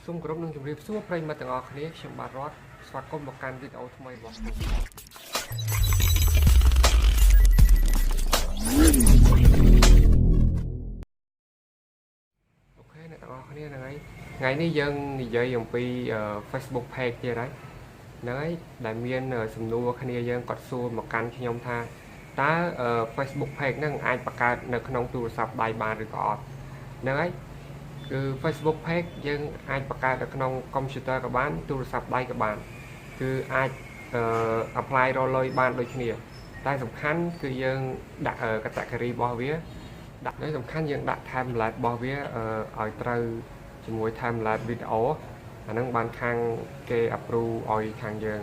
សូមគោរពនឹងជម្រាបសួរប្រិយមិត្តទាំងអស់គ្នាខ្ញុំបាទរតស្វាគមន៍មកកាន់វីដេអូថ្មីរបស់ខ្ញុំអូខេអ្នកទាំងអស់គ្នាហ្នឹងហើយថ្ងៃនេះយើងនិយាយអំពី Facebook page ទៀតហើយហ្នឹងហើយដែលមានសំណួរគ្នាយើងគាត់សួរមកកាន់ខ្ញុំថាតើ Facebook page ហ្នឹងអាចបង្កើតនៅក្នុងទូរស័ព្ទដៃបានឬក៏អត់ហ្នឹងហើយគឺ Facebook page យើងអាចបង្កើតនៅក្នុង computer ក៏បានទូរស័ព្ទដៃក៏បានគឺអាចapply រកលុយបានដូចគ្នាតែសំខាន់គឺយើងដាក់ category របស់វាដាក់ហើយសំខាន់យើងដាក់ template របស់វាឲ្យត្រូវជាមួយ template វីដេអូអាហ្នឹងបានខាងគេ approve ឲ្យខាងយើង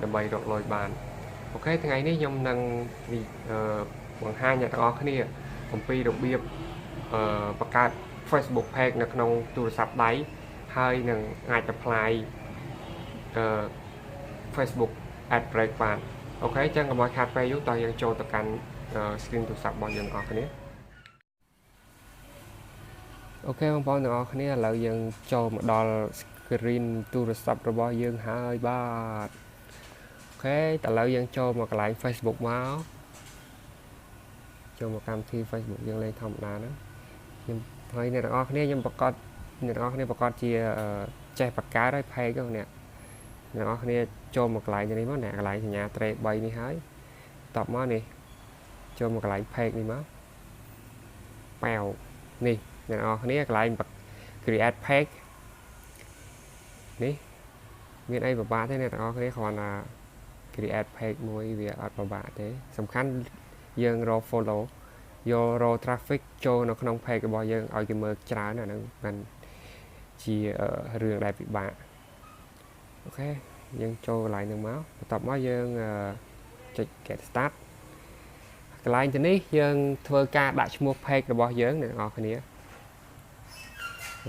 ដើម្បីរកលុយបានអូខេថ្ងៃនេះខ្ញុំនឹងបង្ហាញអ្នកទាំងអស់គ្នាអំពីរបៀបបង្កើត Facebook page នៅក្នុងទូរស័ព្ទដៃហើយនឹងអាច apply Facebook ad break បានអូខេអញ្ចឹងកុំឲ្យខាតពេលយូរតោះយើងចូលទៅកាន់ screen ទូរស័ព្ទរបស់យើងទាំងអស់គ្នាអូខេបងប្អូនទាំងអស់គ្នាឥឡូវយើងចូលមកដល់ screen ទូរស័ព្ទរបស់យើងហើយបាទអូខេឥឡូវយើងចូលមកកន្លែង Facebook មកចូលមកកម្មវិធី Facebook យើងលេងធម្មតាហ្នឹងខ្ញុំហើយអ្នកទាំងអស់គ្នាខ្ញុំប្រកាសអ្នកទាំងអស់គ្នាប្រកាសជាចេះបង្កើតហើយ page ហ្នឹងអ្នកទាំងអស់គ្នាចូលមកកន្លែងនេះមកអ្នកកន្លែងសញ្ញាត្រេ3នេះហើយតបមកនេះចូលមកកន្លែង page នេះមកប៉ាវនេះអ្នកទាំងអស់គ្នាកន្លែង create page នេះមានអីពិបាកទេអ្នកទាំងអស់គ្នាគ្រាន់តែ create page មួយវាអត់ពិបាកទេសំខាន់យើងរក follow យករក traffic ចូលនៅក្នុង page របស់យើងឲ្យគេមើលច្រើនអាហ្នឹងមិនជារឿងដែលពិបាកអូខេយើងចូលកន្លែងហ្នឹងមកបន្ទាប់មកយើងចុច get start កន្លែងទៅនេះយើងធ្វើការដាក់ឈ្មោះ page របស់យើងអ្នកទាំងអស់គ្នាឥ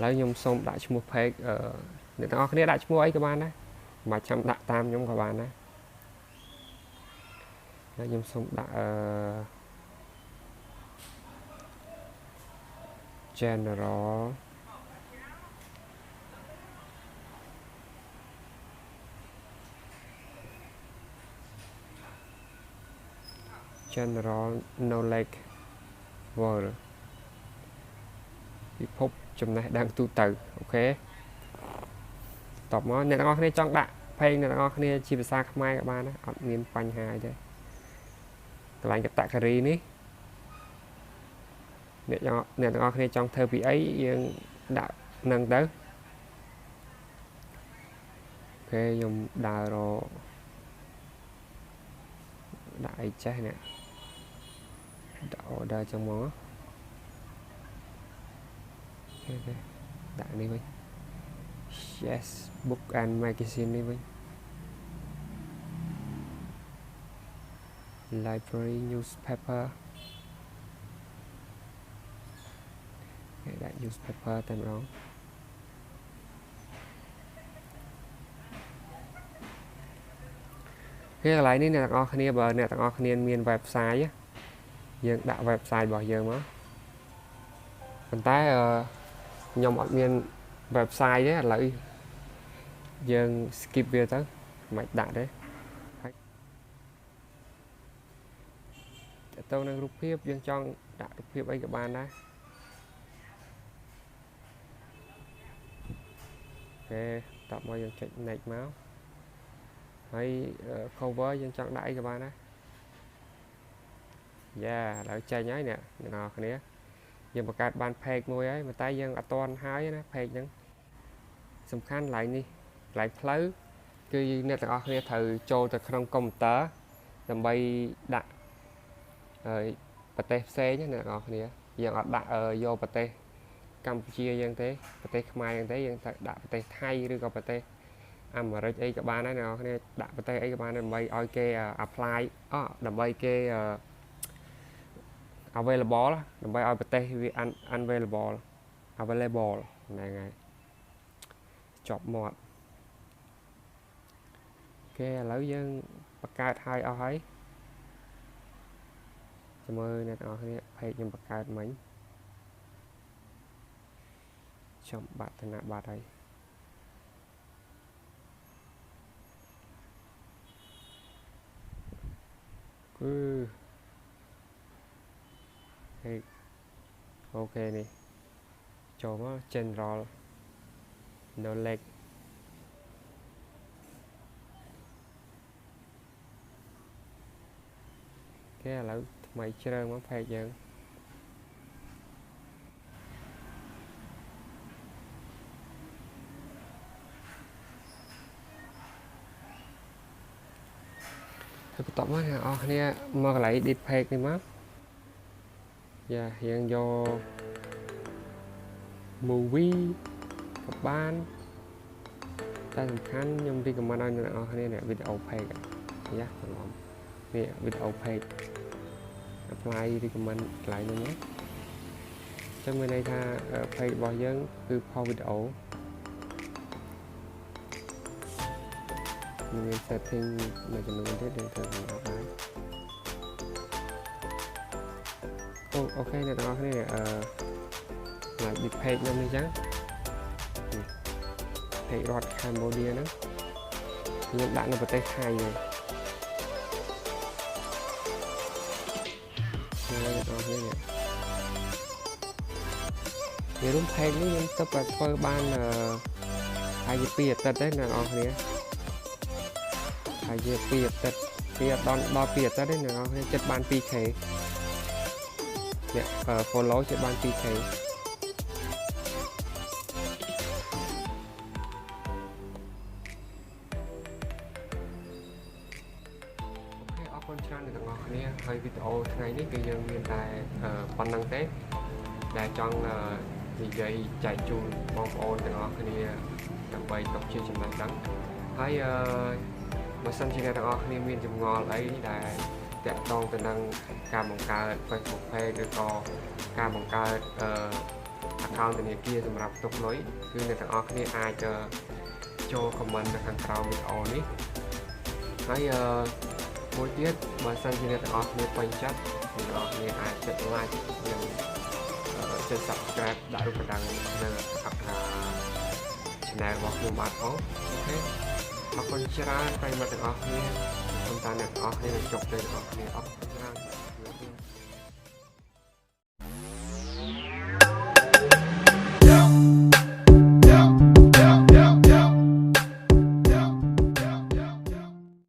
ឡូវខ្ញុំសូមដាក់ឈ្មោះ page អ្នកទាំងអស់គ្នាដាក់ឈ្មោះអីក៏បានដែរមិនចាំដាក់តាមខ្ញុំក៏បានដែរហើយខ្ញុំសូមដាក់general knowledge world ពិភពចំណេះដឹងទូទៅអូខេតបមកអ្នកទាំងអស់គ្នាចង់ដាក់ page អ្នកទាំងអស់គ្នាជាភាសាខ្មែរក៏បានដែរអត់មានបញ្ហាអីទេកន្លែង category នេះអ្នកទាំងអស់គ្នាចង់ធ្វើពីអីយើងដាក់នឹងទៅអូខេខ្ញុំដើររកដាក់អីចេះនេះដាក់ order ចឹងមកអូខេដាក់នេះវិញ yes book and magazine នេះវិញ library newspaper ដាក់ newspaper តែម្ដងគេកន្លែងនេះអ្នកទាំងអស់គ្នាបើអ្នកទាំងអស់គ្នាមាន website យើងដាក់ website របស់យើងមកប៉ុន្តែខ្ញុំអត់មាន website ទេឥឡូវយើង skip វាទៅមិនដាក់ទេហើយទៅនឹងរូបភាពយើងចង់ដាក់រូបភាពអីក៏បានដែរអូខេតបមកយើងចុច next មកហើយ cover យើងចង់ដាក់អីក៏បានដែរយ៉ាឥឡូវចេញហើយអ្នកទាំងអស់គ្នាយើងបង្កើតបាន page មួយហើយប៉ុន្តែយើងអត់ទាន់ហើយណា page ហ្នឹងសំខាន់កន្លែងនេះកន្លែងផ្លូវគឺអ្នកទាំងអស់គ្នាត្រូវចូលទៅក្នុងកុំព្យូទ័រដើម្បីដាក់ប្រទេសផ្សេងអ្នកទាំងអស់គ្នាយើងអត់ដាក់យកប្រទេសកម្ពុជាយើងទេប្រទេសខ្មែរយើងទេយើងត្រូវដាក់ប្រទេសថៃឬក៏ប្រទេសអាមេរិកអីក៏បានដែរអ្នកនរគ្នាដាក់ប្រទេសអីក៏បានដើម្បីឲ្យគេ apply ដើម្បីគេ available ដើម្បីឲ្យប្រទេសវា unavailable available ហ្នឹងហើយចប់មាត់គេឥឡូវយើងបង្កើតឲ្យអស់ហើយចាំមើលអ្នកនរគ្នា page ខ្ញុំបង្កើតមិញចំបាត់ធនប័ត្រហើយ Hey, ok nè cho nó general knowledge គេឥឡូវថ្មីជ្រើមកផែកយើងហើយបន្ទាប់មកអ្នកនរគ្នាមកកន្លែង edit page នេះមកយ៉ាយើងយក movie ក៏បានតែសំខាន់ខ្ញុំ recommend ឲ្យអ្នកនរគ្នាអ្នក video page យ៉ាច្រឡំនេះ video page apply recommend កន្លែងនេះណាចឹងមានន័យថា page របស់យើងគឺ for video មាន setting មួយចំនួនទៀតយើងត្រូវសម្រាប់ហើយអូខេអ្នកទាំងអស់គ្នាlike the page ខ្ញុំនេះចឹង page រដ្ឋ Cambodia ហ្នឹងខ្ញុំដាក់នៅប្រទេសថៃហ្នឹងអ្នកទាំងអស់គ្នានេះរួម page នេះខ្ញុំទៅធ្វើបានហើយជា2អាទិត្យទេអ្នកទាំងអស់គ្នាហើយជា2អាទិត្យពីដល់2អាទិត្យទេអ្នកទាំងអស់គ្នាចិត្តបាន 2k អ្នក follow ចិត្តបាន 2k អរគុណច្រើនអ្នកទាំងអស់គ្នាហើយវីដេអូថ្ងៃនេះគឺយើងមានតែប៉ុណ្្នឹងទេដែលចង់និយាយចែកជូនបងប្អូនទាំងអស់គ្នាដើម្បីទុកជាចំណេះដឹងហើយបើសិនជាអ្នកទាំងអស់គ្នាមានចម្ងល់អីដែលតាក់ទងទៅនឹងការបង្កើត Facebook page ឬក៏ការបង្កើត account ធនាគារសម្រាប់ទុកលុយគឺអ្នកទាំងអស់គ្នាអាចចូល comment នៅខាងក្រោមវីដេអូនេះហើយមួយទៀតបើសិនជាអ្នកទាំងអស់គ្នាពេញចិត្តអ្នកទាំងអស់គ្នាអាចចុច like និងចុច subscribe ដាក់រូបកណ្ដឹងនៅ channel របស់ខ្ញុំបាទផងអូខេអរគុណច្រើនប្រិយមិត្តទាំងអស់គ្នាសូមតាអ្នកទាំងអស់គ្នាជោគជ័យទាំងអស់គ្នាអរគុណច្រើន